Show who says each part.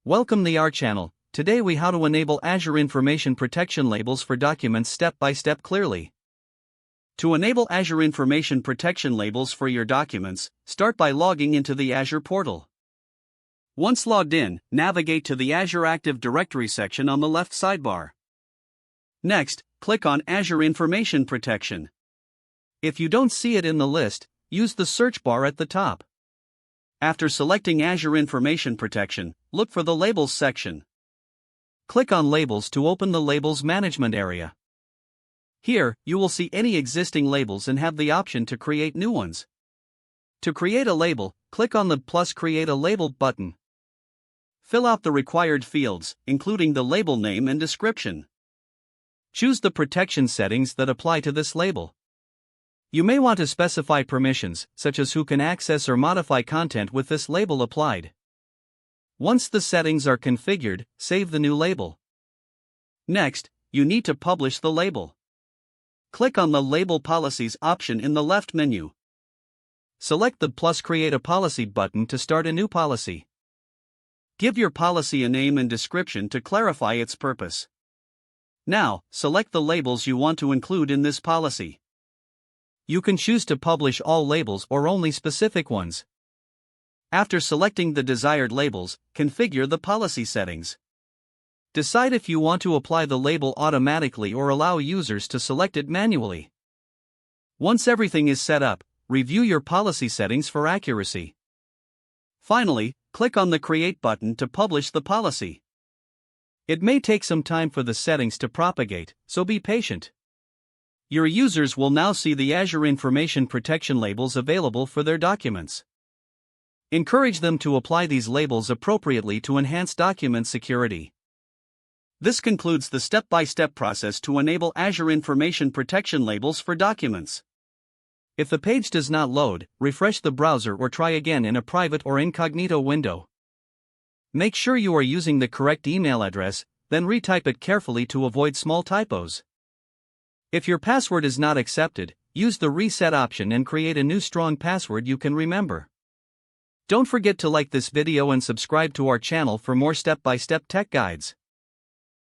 Speaker 1: Welcome to our channel. Today we how to enable Azure Information Protection labels for documents step by step clearly. To enable Azure Information Protection labels for your documents, start by logging into the Azure portal. Once logged in, navigate to the Azure Active Directory section on the left sidebar. Next, click on Azure Information Protection. If you don't see it in the list, use the search bar at the top. After selecting Azure Information Protection, look for the Labels section. Click on Labels to open the Labels Management area. Here, you will see any existing labels and have the option to create new ones. To create a label, click on the plus Create a Label button. Fill out the required fields, including the label name and description. Choose the protection settings that apply to this label. You may want to specify permissions, such as who can access or modify content with this label applied. Once the settings are configured, save the new label. Next, you need to publish the label. Click on the Label Policies option in the left menu. Select the plus Create a Policy button to start a new policy. Give your policy a name and description to clarify its purpose. Now, select the labels you want to include in this policy. You can choose to publish all labels or only specific ones. After selecting the desired labels, configure the policy settings. Decide if you want to apply the label automatically or allow users to select it manually. Once everything is set up, review your policy settings for accuracy. Finally, click on the Create button to publish the policy. It may take some time for the settings to propagate, so be patient. Your users will now see the Azure Information Protection labels available for their documents. Encourage them to apply these labels appropriately to enhance document security. This concludes the step-by-step process to enable Azure Information Protection labels for documents. If the page does not load, refresh the browser or try again in a private or incognito window. Make sure you are using the correct email address, then retype it carefully to avoid small typos. If your password is not accepted, use the reset option and create a new strong password you can remember. Don't forget to like this video and subscribe to our channel for more step-by-step tech guides.